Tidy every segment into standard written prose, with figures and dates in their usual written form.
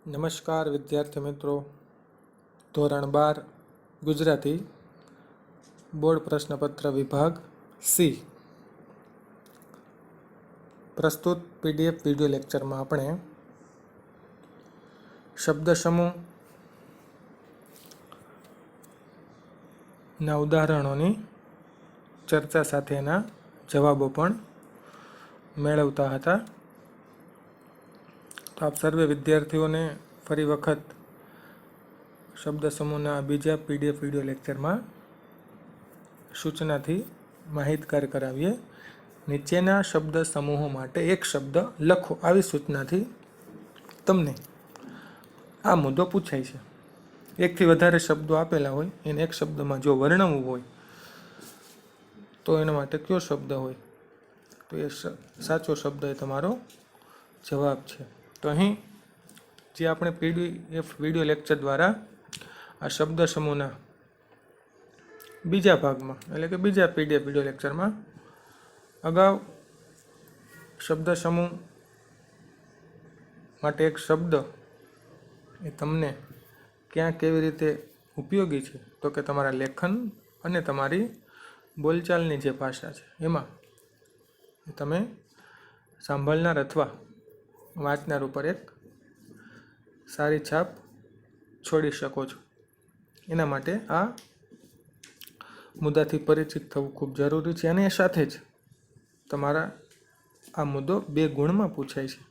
નમસ્કાર વિદ્યાર્થી મિત્રો, ધોરણ 12 ગુજરાતી બોર્ડ પ્રશ્નપત્ર વિભાગ સી પ્રસ્તુત પીડીએફ વિડીયો લેક્ચરમાં આપણે શબ્દ સમૂહના ઉદાહરણોની ચર્ચા સાથેના જવાબો પણ મેળવતા હતા. તો આપ સર્વે વિદ્યાર્થીઓને ફરી વખત શબ્દ સમૂહના બીજા પીડીએફ વિડીયો લેક્ચરમાં સૂચનાથી માહિતગાર કરાવીએ. નીચેના શબ્દ સમૂહો માટે એક શબ્દ લખો, આવી સૂચનાથી તમને આ મુદ્દો પૂછાય છે. એકથી વધારે શબ્દો આપેલા હોય, એને એક શબ્દમાં જો વર્ણવવું હોય તો એના માટે કયો શબ્દ હોય, તો એ સાચો શબ્દ એ તમારો જવાબ છે. તો અહીં જે આપણે પીડીએફ વિડીયો લેક્ચર દ્વારા આ શબ્દ સમૂહના બીજા ભાગમાં એટલે કે બીજા પીડીએફ વિડીયો લેક્ચરમાં અગાઉ શબ્દ સમૂહ માટે એક શબ્દ એ તમને ક્યાં કેવી રીતે ઉપયોગી છે, તો કે તમારા લેખન અને તમારી બોલચાલની જે ભાષા છે એમાં તમે સાંભળનાર અથવા વાંચનાર ઉપર એક સારી છાપ છોડી શકો છો. એના માટે આ મુદ્દાથી પરિચિત થવું ખૂબ જરૂરી છે. અને એ સાથે જ તમારા આ મુદ્દો 2 ગુણમાં પૂછાય છે.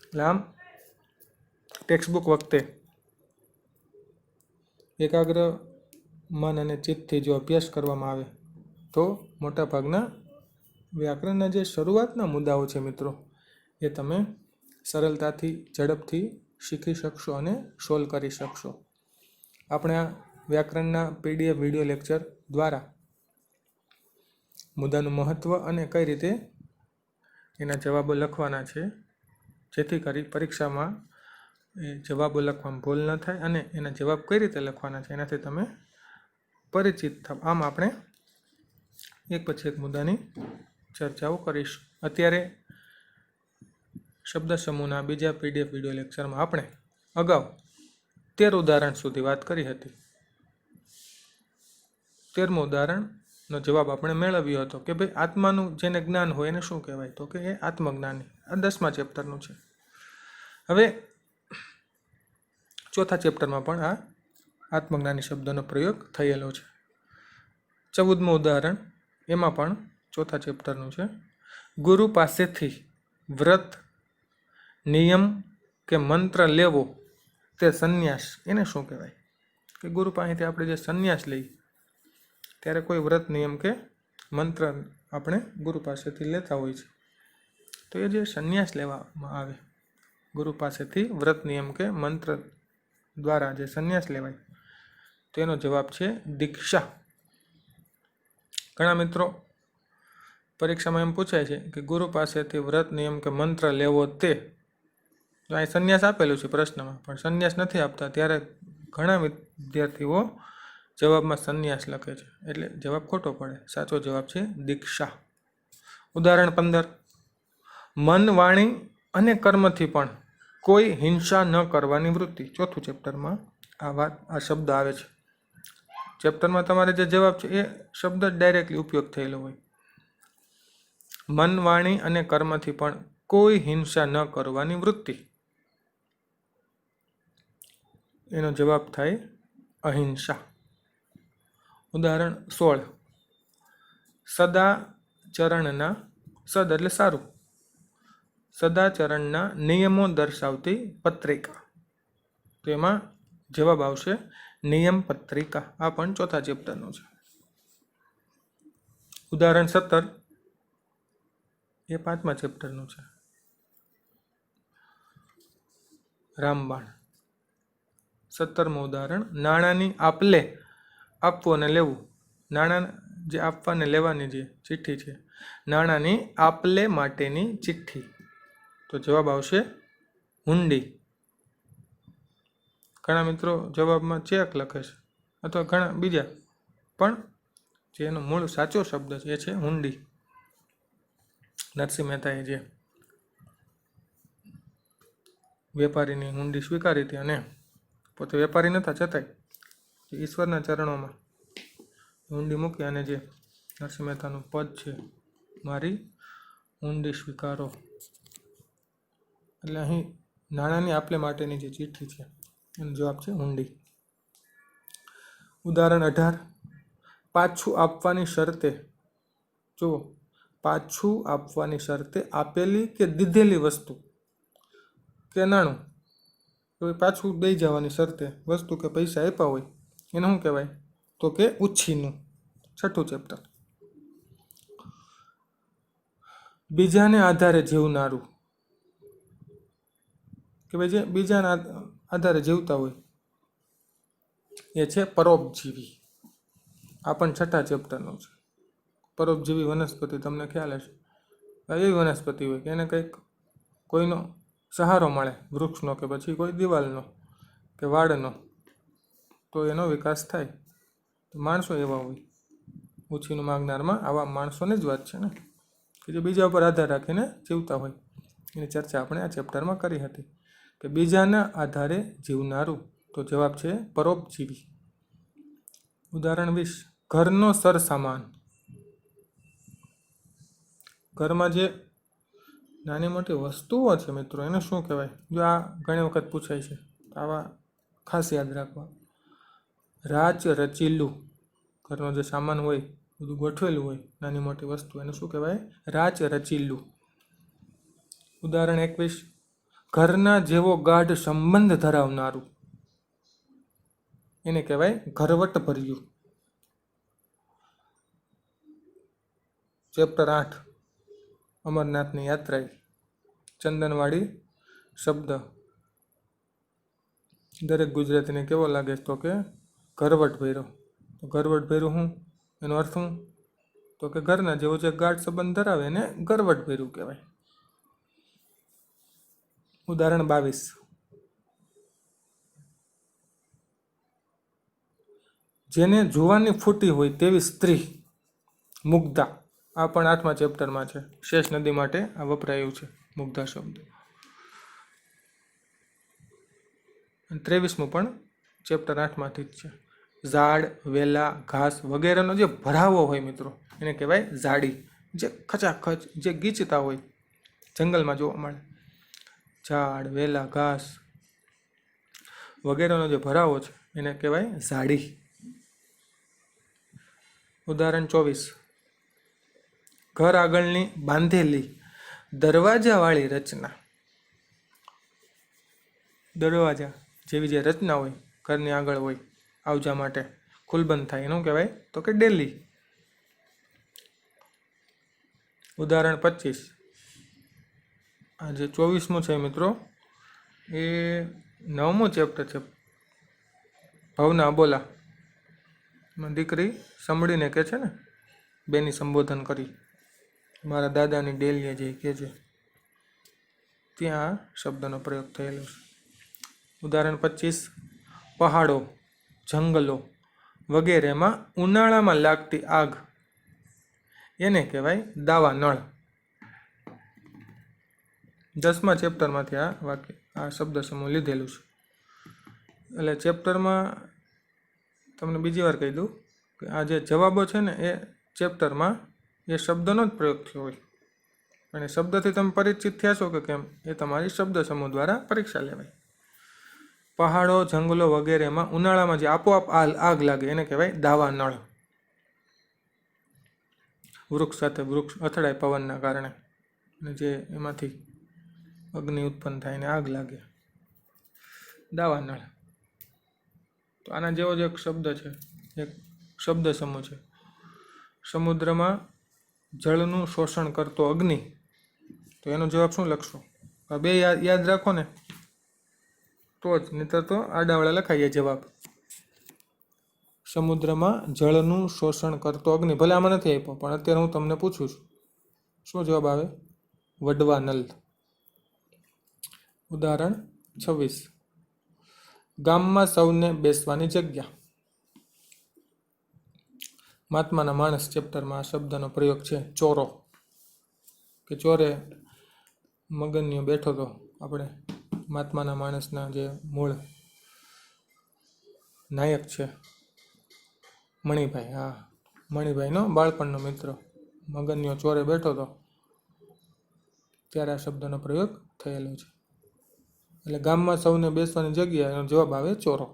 એટલે આમ ટેક્સ્ટબુક વખતે એકાગ્ર મન અને ચિત્તથી જો અભ્યાસ કરવામાં આવે તો મોટાભાગના વ્યાકરણના જે શરૂઆતના મુદ્દાઓ છે મિત્રો, એ તમે સરળતાથી ઝડપથી શીખી શકશો અને સોલ્વ કરી શકશો. આપણે આ વ્યાકરણના પીડીએફ વિડીયો લેક્ચર દ્વારા મુદ્દાનું મહત્ત્વ અને કઈ રીતે એના જવાબો લખવાના છે, જેથી કરી પરીક્ષામાં એ જવાબો લખવામાં ભૂલ ન થાય અને એના જવાબ કઈ રીતે લખવાના છે એનાથી તમે પરિચિત થાવ. આમ આપણે એક પછી એક મુદ્દાની ચર્ચાઓ કરીશું. અત્યારે શબ્દ સમૂહના બીજા પીડીએફ વિડીયો લેક્ચરમાં આપણે અગાઉ 13 ઉદાહરણ સુધી વાત કરી હતી. 13મું ઉદાહરણનો જવાબ આપણે મેળવ્યો હતો કે ભાઈ આત્માનું જેને જ્ઞાન હોય એને શું કહેવાય, તો કે એ આત્મજ્ઞાની. આ 10મા ચેપ્ટરનું છે. હવે 4થા ચેપ્ટરમાં પણ આ આત્મજ્ઞાની શબ્દનો પ્રયોગ થયેલો છે. 14મું ઉદાહરણ એમાં પણ 4થા ચેપ્ટરનું છે. ગુરુ પાસેથી વ્રત, નિયમ કે મંત્ર લેવો તે સંન્યાસ, એને શું કહેવાય? કે ગુરુ પાસેથી આપણે જે સંન્યાસ લઈએ ત્યારે કોઈ વ્રત, નિયમ કે મંત્ર આપણે ગુરુ પાસેથી લેતા હોય છે, તો એ જે સંન્યાસ લેવામાં આવે ગુરુ પાસેથી વ્રત, નિયમ કે મંત્ર દ્વારા જે સંન્યાસ લેવાય તેનો જવાબ છે દીક્ષા. ઘણા મિત્રો પરીક્ષામાં એમ પૂછાય છે કે ગુરુ પાસેથી વ્રત, નિયમ કે મંત્ર લેવો તે, તો અહીં સંન્યાસ આપેલું છે પ્રશ્નમાં, પણ સંન્યાસ નથી આપતા ત્યારે ઘણા વિદ્યાર્થીઓ જવાબમાં સંન્યાસ લખે છે, એટલે જવાબ ખોટો પડે. સાચો જવાબ છે દીક્ષા. ઉદાહરણ 15, મન, વાણી અને કર્મથી પણ કોઈ હિંસા ન કરવાની વૃત્તિ. 4થું ચેપ્ટરમાં આ શબ્દ આવે છે. ચેપ્ટરમાં તમારે જે જવાબ છે એ શબ્દ ડાયરેક્ટલી ઉપયોગ થયેલો હોય. મન, વાણી અને કર્મથી પણ કોઈ હિંસા ન કરવાની વૃત્તિ, એનો જવાબ થાય અહિંસા. ઉદાહરણ 16, સદાચરણના, સદ એટલે સારું, સદાચરણના નિયમો દર્શાવતી પત્રિકા. તો એમાં જવાબ આવશે નિયમ પત્રિકા. આ પણ 4થા ચેપ્ટરનું છે. ઉદાહરણ 17 એ 5મા ચેપ્ટરનું છે. રામબાણ. 17મું ઉદાહરણ, નાણાંની આપલે, આપવું અને લેવું. નાણાં જે આપવા અને લેવાની જે ચિઠ્ઠી છે, નાણાંની આપલે માટેની ચિઠ્ઠી, તો જવાબ આવશે હુંડી. ઘણા મિત્રો જવાબમાં ચેક લખે છે અથવા ઘણા બીજા, પણ જેનો મૂળ સાચો શબ્દ છે એ છે હુંડી. નરસિંહ મહેતાએ જે વેપારીની હુંડી સ્વીકારી હતી અને પોતે વેપારી નહોતા છતાંય ઈશ્વરના ચરણોમાં હુંડી મૂકી અને જે નરસિંહ મહેતાનું પદ છે, મારી હુંડી સ્વીકારો, એટલે અહીં નાણાંની આપલે માટેની જે ચિઠ્ઠી છે એનો જવાબ છે હુંડી. ઉદાહરણ 18, પાછું આપવાની શરતે, જુઓ, પાછું આપવાની શરતે આપેલી કે દીધેલી વસ્તુ કે નાણું, તો પાછું દઈ જવાની શરતે વસ્તુ કે પૈસા આપ્યા હોય એને શું કહેવાય? તો કે ઉછીનું. 6થું ચેપ્ટર. બીજાને આધારે જીવનારું, કે ભાઈ જે બીજાના આધારે જીવતા હોય એ છે પરોપજીવી. આ પણ 6થા ચેપ્ટરનું છે. પરોપજીવી વનસ્પતિ તમને ખ્યાલ હશે. એવી વનસ્પતિ હોય કે એને કંઈક કોઈનો સહારો મળે, વૃક્ષનો કે પછી કોઈ દિવાલનો કે વાડનો, તો એનો વિકાસ થાય. તો માણસો એવા હોય, ઉછીનું માગનારમાં આવા માણસોની જ વાત છે ને, કે જે બીજા ઉપર આધાર રાખીને જીવતા હોય. એની ચર્ચા આપણે આ ચેપ્ટરમાં કરી હતી કે બીજાના આધારે જીવનારું, તો જવાબ છે પરોપજીવી. ઉદાહરણ 20, ઘરનો સરસામાન. ઘરમાં જે નાની મોટી વસ્તુઓ છે મિત્રો એને શું કહેવાય? જો આ ઘણી વખત પૂછાય છે, આવા ખાસ યાદ રાખવા. રાચ રચીલું, ઘરનો જે સામાન હોય બધું ગોઠવેલું હોય, નાની મોટી વસ્તુ, એને શું કહેવાય? રાચ રચીલું. ઉદાહરણ 21, ઘરના જેવો ગાઢ સંબંધ ધરાવનારું, એને કહેવાય ઘરવટ ભર્યું. ચેપ્ટર 8, અમરનાથની યાત્રા. ચંદનવાડી શબ્દ દરેક ગુજરાતીને કેવો લાગે? તો કે ઘરવટ ભર્યો. તો ઘરવટ ભર્યું શું? એનો અર્થ શું? તો કે ઘરના જેવો જે ગાઢ સંબંધ ધરાવે એને ઘરવટ ભર્યું કહેવાય. ઉદાહરણ 22, જેને જુવાની ફૂટી હોય તેવી સ્ત્રી, મુગ્ધા. આ પણ 8મા ચેપ્ટરમાં છે. શેષ નદી માટે આ વપરાયું છે મુગ્ધા શબ્દ. 23મું પણ ચેપ્ટર 8માંથી જ છે. ઝાડ, વેલા, ઘાસ વગેરેનો જે ભરાવો હોય મિત્રો એને કહેવાય ઝાડી. જે ખચાખચ જે ગીચતા હોય જંગલમાં જોવા મળે. ઝાડ, વેલા, ઘાસ વગેરેનો જે ભરાવો છે એને કહેવાય ઝાડી. ઉદાહરણ 24, ઘર આગળની બાંધેલી દરવાજાવાળી રચના. દરવાજા જેવી જે રચના હોય ઘરની આગળ હોય આવજા માટે ખુલબંધ થાય, એનું કહેવાય તો કે ડેલી. ઉદાહરણ 25, આ જે 24મું છે મિત્રો એ 9મું ચેપ્ટર છે, ભવના અબોલા. એમાં દીકરી સંભળીને કહે છે ને, બેની સંબોધન કરી, મારા દાદાની ડેલીએ જે કહે છે, ત્યાં આ શબ્દનો પ્રયોગ થયેલો છે. ઉદાહરણ 25, પહાડો, જંગલો વગેરેમાં ઉનાળામાં લાગતી આગ એને કહેવાય દાવા નળ. 10મા ચેપ્ટરમાંથી આ વાક્ય આ શબ્દ સમૂહ લીધેલું છે. એટલે ચેપ્ટરમાં તમને બીજી વાર કહી દઉં કે આ જે જવાબો છે ને એ ચેપ્ટરમાં એ શબ્દનો જ પ્રયોગ થયો હોય, અને શબ્દથી તમે પરિચિત થયા છો કે કેમ એ તમારી શબ્દ સમૂહ દ્વારા પરીક્ષા લેવાય. પહાડો, જંગલો વગેરેમાં ઉનાળામાં જે આપોઆપ આગ લાગે એને કહેવાય દાવા નળ. વૃક્ષ સાથે વૃક્ષ અથડાય પવનના કારણે અને જે એમાંથી અગ્નિ ઉત્પન્ન થાય ને આગ લાગે, દાવા નળ. તો આના જેવો જ એક શબ્દ છે, એક શબ્દ સમૂહ છે. સમુદ્રમાં જળનું શોષણ કરતો અગ્નિ, તો એનો જવાબ શું લખશો? આ બે યાદ રાખો ને તો જ, નહીતર તો આડાવાળા લખાઈએ જવાબ. સમુદ્રમાં જળનું શોષણ કરતો અગ્નિ, ભલે આમાં નથી આપ્યો પણ અત્યારે હું તમને પૂછું છું, શું જવાબ આવે? વડવા નલ. ઉદાહરણ 26, ગામમાં સૌને બેસવાની જગ્યા. મહાત્માના માણસ ચેપ્ટરમાં આ શબ્દનો પ્રયોગ છે, ચોરો. કે ચોરે મગનીઓ બેઠો તો આપણે મહાત્માના માણસના જે મૂળ નાયક છે મણિભાઈ. હા, મણિભાઈનો બાળપણનો મિત્ર મગનનો ચોરે બેઠો હતો ત્યારે આ શબ્દનો પ્રયોગ થયેલો છે. એટલે ગામમાં સૌને બેસવાની જગ્યા, એનો જવાબ આવે ચોરો.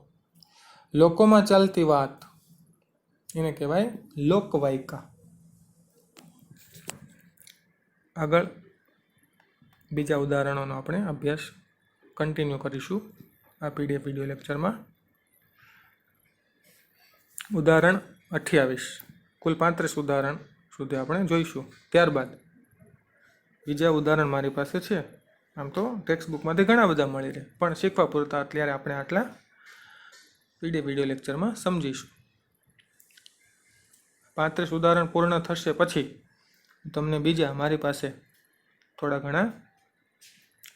લોકોમાં ચાલતી વાત એને કહેવાય લોકવાયકા. આગળ બીજા ઉદાહરણોનો આપણે અભ્યાસ કન્ટિન્યુ કરીશું આ પીડીએફ વિડીયો લેક્ચરમાં. ઉદાહરણ 28, કુલ 35 ઉદાહરણ સુધી આપણે જોઈશું. ત્યારબાદ બીજા ઉદાહરણ મારી પાસે છે. આમ તો ટેક્સ્ટ બુકમાંથી ઘણા બધા મળી રહે, પણ શીખવા પૂરતા અત્યારે આપણે આટલા પીડીએફ વિડીયો લેક્ચરમાં સમજીશું. 35 ઉદાહરણ પૂર્ણ થશે પછી તમને બીજા મારી પાસે થોડા ઘણા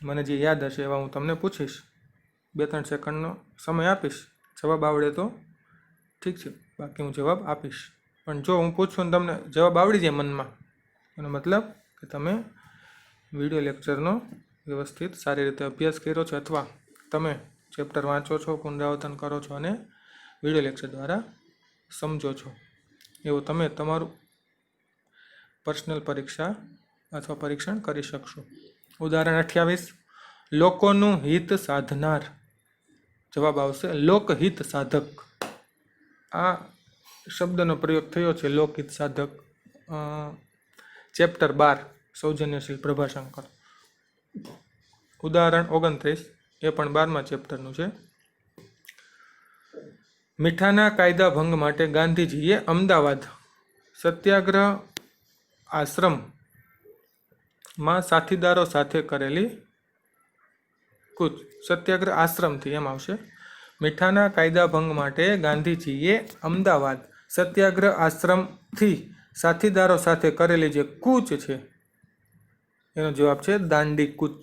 મને જે યાદ હશે એવા હું તમને પૂછીશ. 2-3 સેકન્ડનો સમય આપીશ. જવાબ આવડે તો ઠીક છે, બાકી હું જવાબ આપીશ. પણ જો હું પૂછું ને તમને જવાબ આવડી જાય મનમાં, એનો મતલબ કે તમે વિડીયો લેક્ચરનો વ્યવસ્થિત સારી રીતે અભ્યાસ કર્યો છે, અથવા તમે ચેપ્ટર વાંચો છો, પુનરાવર્તન કરો છો અને વિડીયો લેક્ચર દ્વારા સમજો છો, એવું તમે તમારું પર્સનલ પરીક્ષા અથવા પરીક્ષણ કરી શકશો. ઉદાહરણ 28, લોકોનું હિત સાધનાર. જવાબ આવશે લોકહિત સાધક. આ શબ્દનો પ્રયોગ થયો છે લોકહિત સાધક ચેપ્ટર 12 સૌજન્યશીલ પ્રભાશંકર. ઉદાહરણ 29, એ પણ 12મા ચેપ્ટરનું છે. મીઠાના કાયદા ભંગ માટે ગાંધીજીએ અમદાવાદ સત્યાગ્રહ આશ્રમમાં સાથીદારો સાથે કરેલી કૂચ. સત્યાગ્રહ આશ્રમથી એમ આવશે. મીઠાના કાયદા ભંગ માટે ગાંધીજીએ અમદાવાદ સત્યાગ્રહ આશ્રમથી સાથીદારો સાથે કરેલી જે કૂચ છે એનો જવાબ છે દાંડી કૂચ.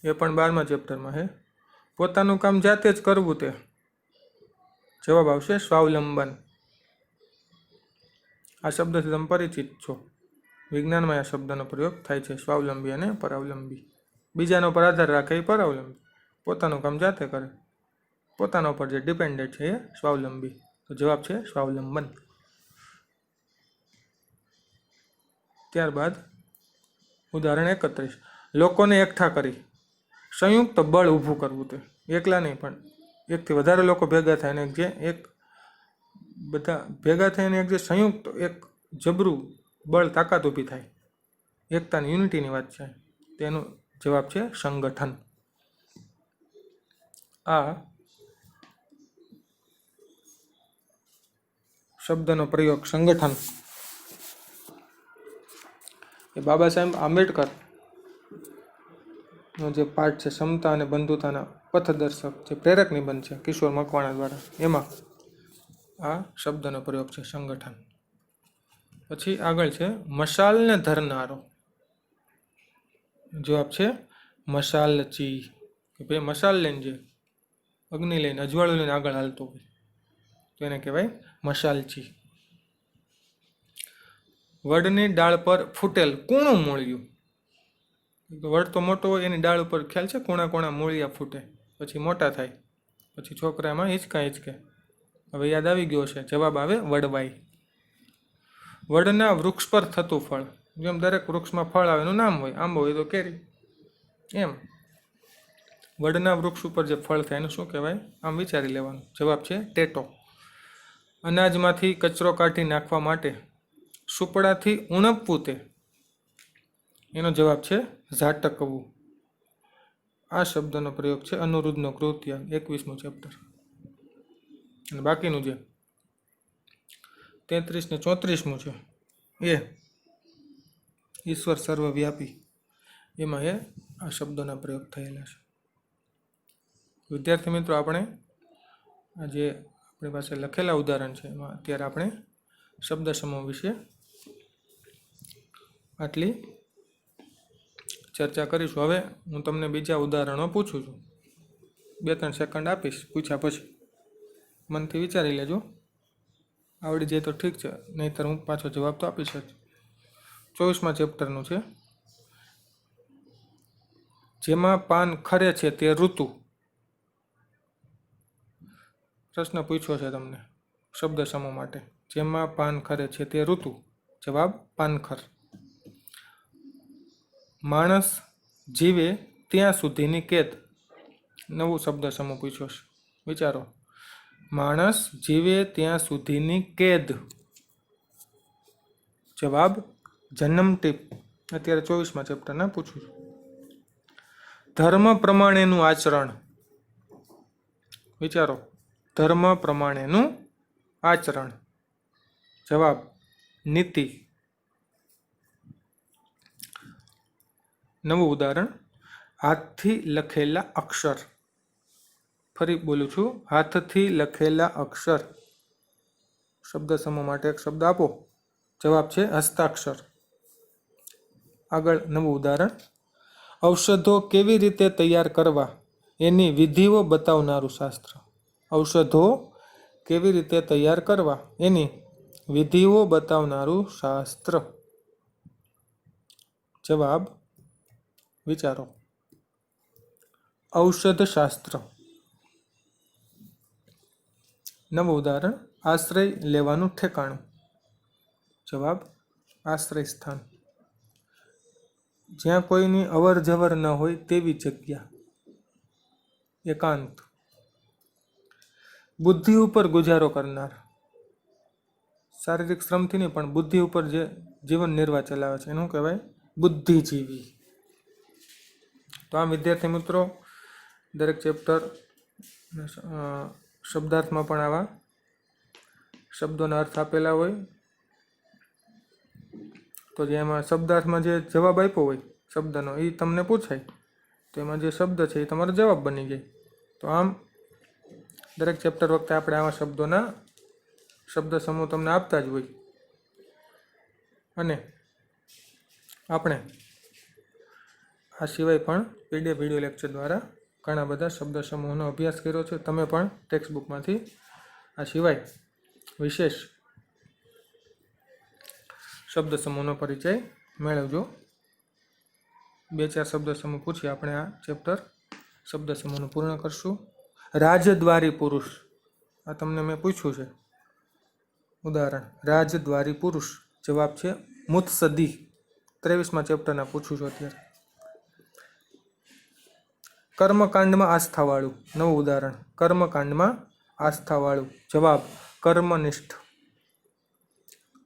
એ પણ 12મા ચેપ્ટરમાં છે. પોતાનું કામ જાતે જ કરવું તે. જવાબ આવશે સ્વાવલંબન. આ શબ્દથી તમે પરિચિત છો. વિજ્ઞાનમાં આ શબ્દનો પ્રયોગ થાય છે, સ્વાવલંબી અને પરાવલંબી. બીજાનો પર આધાર રાખે એ પરાવલંબી. પોતાનું કામ જાતે કરે, પોતાના ઉપર જે ડિપેન્ડેન્ટ છે એ સ્વાવલંબી. તો જવાબ છે સ્વાવલંબન. ત્યારબાદ ઉદાહરણ 31, લોકોને એકઠા કરી સંયુક્ત બળ ઊભું કરવું. તે એકલા નહીં, પણ એકથી વધારે લોકો ભેગા થાય અને એક બધા ભેગા થઈને એક જે સંયુક્ત એક જબરું બળ તાકાત ઊભી થાય, એકતાની યુનિટીની વાત છે, તેનો જવાબ છે સંગઠન. આ શબ્દનો પ્રયોગ સંગઠન એ બાબા સાહેબ આંબેડકર નો જે પાઠ છે સમતા અને બંધુતાના પથદર્શક જે પ્રેરક નિબંધ છે કિશોર મકવાણા દ્વારા, એમાં આ શબ્દનો પ્રયોગ છે સંગઠન. પછી આગળ છે મશાલને ધરનારો. જવાબ છે મશાલચી. કે ભાઈ મશાલ લઈને જે અગ્નિ લઈને અજવાળું લઈને આગળ હાલતો હોય તો એને કહેવાય મશાલચી. વડની ડાળ પર ફૂટેલ કૂણું મૂળિયું. વડ તો મોટો હોય, એની ડાળ ઉપર ખ્યાલ છે કૂણા કૂણા મૂળિયા ફૂટે, પછી મોટા થાય, પછી છોકરામાં હિંચકે. હવે યાદ આવી ગયો છે. જવાબ આવે વડવાઈ. વડના વૃક્ષ પર થતું ફળ. જેમ દરેક વૃક્ષમાં ફળ આવે એનું નામ હોય, આંબો હોય તો કેરી, એમ વડના વૃક્ષ ઉપર જે ફળ થાય એનું શું કહેવાય? આમ વિચારી લેવાનું. જવાબ છે ટેટો. અનાજમાંથી કચરો કાઢી નાખવા માટે સુપડાથી ઉણપવું તે. એનો જવાબ છે ઝાટકવું. આ શબ્દનો પ્રયોગ છે અનુરુદ્ધનો કૃત્ય 21મું ચેપ્ટર. અને બાકીનું જે 33 ને 34મું છે એ ઈશ્વર સર્વવ્યાપી, એમાં એ આ શબ્દોના પ્રયોગ થયેલા છે. વિદ્યાર્થી મિત્રો, આપણે આ જે આપણી પાસે લખેલા ઉદાહરણ છે એમાં અત્યારે આપણે શબ્દ સમૂહ વિશે આટલી ચર્ચા કરીશું. હવે હું તમને બીજા ઉદાહરણો પૂછું છું. 2-3 સેકન્ડ આપીશ પૂછ્યા પછી. મનથી વિચારી લેજો. આવડી જાય તો ઠીક છે, નહીંતર હું પાછો જવાબ તો આપીશ જ. 24મા ચેપ્ટરનું છે. જેમાં પાન ખરે છે તે ઋતુ. પ્રશ્ન પૂછ્યો છે તમને શબ્દ સમૂહ માટે. જેમાં પાન ખરે છે તે ઋતુ. જવાબ પાનખર. માણસ જીવે ત્યાં સુધીની કેદ. નવું શબ્દ સમૂહ પૂછ્યો છે, વિચારો. માણસ જીવે ત્યાં સુધીની કેદ. જવાબ જન્મટીપ. અત્યારે 24મા ચેપ્ટરના પૂછું છું. ધર્મ પ્રમાણેનું આચરણ. વિચારો, ધર્મ પ્રમાણેનું આચરણ. જવાબ નીતિ. નવું ઉદાહરણ, હાથથી લખેલા અક્ષર. ફરી બોલું છું, હાથથી લખેલા અક્ષર. શબ્દ સમૂહ માટે એક શબ્દ આપો. જવાબ છે હસ્તાક્ષર. આગળ નવું ઉદાહરણ, ઔષધો કેવી રીતે તૈયાર કરવા એની વિધિઓ બતાવનારું શાસ્ત્ર. ઔષધો કેવી રીતે તૈયાર કરવા એની વિધિઓ બતાવનારું શાસ્ત્ર. જવાબ વિચારો, ઔષધ શાસ્ત્ર. નવું ઉદાહરણ, આશ્રય લેવાનું ઠેકાણું. જવાબ આશ્રય સ્થાન. જ્યાં કોઈની અવર જવર ન હોય તેવી જગ્યા. એકાંત. બુદ્ધિ ઉપર ગુજારો કરનાર. શારીરિક શ્રમથી નહીં પણ બુદ્ધિ ઉપર જે જીવન નિર્વાહ ચલાવે છે એનું કહેવાય બુદ્ધિજીવી. તો આમ વિદ્યાર્થી મિત્રો, દરેક ચેપ્ટર શબ્દાર્થમાં પણ આવા શબ્દોના અર્થ આપેલા હોય. તો જેમાં શબ્દાર્થમાં જે જવાબ આપ્યો હોય શબ્દનો એ તમને પૂછાય, તો એમાં જે શબ્દ છે એ તમારો જવાબ બની જાય. તો આમ દરેક ચેપ્ટર વખતે આપણે આવા શબ્દોના શબ્દ સમૂહ તમને આપતા જ હોય. અને આપણે આ સિવાય પણ પીડીએફ વિડીયો લેક્ચર દ્વારા ઘણા બધા શબ્દ સમૂહનો અભ્યાસ કર્યો છે. તમે પણ ટેક્સ્ટ બુકમાંથી આ સિવાય વિશેષ શબ્દ સમૂહનો પરિચય મેળવજો. 2-4 શબ્દ સમૂહ પૂછી આપણે આ ચેપ્ટર શબ્દ સમૂહનું પૂર્ણ કરશું. રાજદ્વારી પુરુષ, આ તમને મેં પૂછ્યું છે ઉદાહરણ. રાજદ્વારી પુરુષ. જવાબ છે મુત્સદી. 23મા ચેપ્ટરના પૂછું છું અત્યારે. કર્મકાંડમાં આસ્થાવાળું. નવું ઉદાહરણ, કર્મકાંડમાં આસ્થાવાળું. જવાબ કર્મનિષ્ઠ.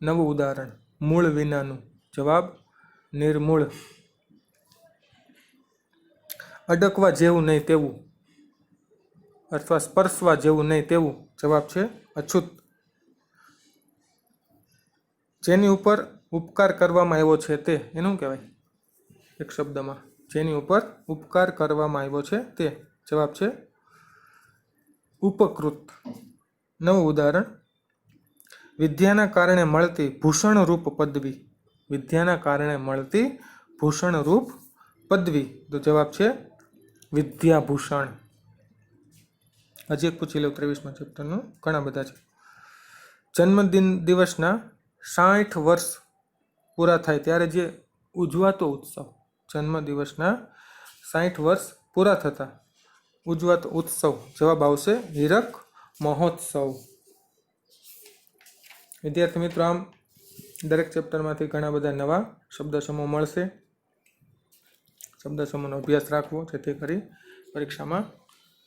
નવું ઉદાહરણ, મૂળ વિનાનું. જવાબ નિર્મૂળ. અડકવા જેવું નહીં તેવું અથવા સ્પર્શવા જેવું નહીં તેવું. જવાબ છે અછૂત. જેની ઉપર ઉપકાર કરવામાં આવ્યો છે તે એનું કહેવાય એક શબ્દમાં. જેની ઉપર ઉપકાર કરવામાં આવ્યો છે તે. જવાબ છે ઉપકૃત. નવું ઉદાહરણ, વિદ્યાના કારણે મળતી ભૂષણરૂપ પદવી. વિદ્યાના કારણે મળતી ભૂષણરૂપ પદવી. તો જવાબ છે વિદ્યાભૂષણ. હજી એક પૂછી લઉં 23મા ચેપ્ટરનું, ઘણા બધા છે. જન્મદિન દિવસના 60 વર્ષ પૂરા થાય ત્યારે જે ઉજવાતો ઉત્સવ. જન્મદિવસના 60 વર્ષ પૂરા થતા ઉજવાતો ઉત્સવ. જવાબ આવશે હીરક મહોત્સવ. વિદ્યાર્થી મિત્રો, આમ દરેક ચેપ્ટરમાંથી ઘણા બધા નવા શબ્દ સમૂહ મળશે. શબ્દ સમૂહનો અભ્યાસ રાખવો જેથી કરી પરીક્ષામાં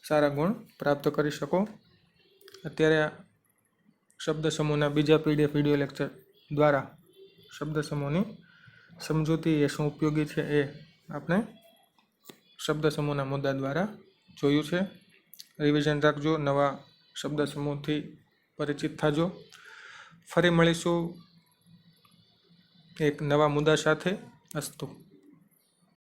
સારા ગુણ પ્રાપ્ત કરી શકો. અત્યારે શબ્દ સમૂહના બીજા પીડીએફ વિડીયો લેક્ચર દ્વારા શબ્દ સમૂહની સમજૂતી એ શું ઉપયોગી છે એ આપણે શબ્દ સમૂહના મુદ્દા દ્વારા જોયું છે. રિવિઝન રાખજો, નવા શબ્દ સમૂહથી પરિચિત થાજો. ફરી મળીશું એક નવા મુદ્દા સાથે. અસ્તુ.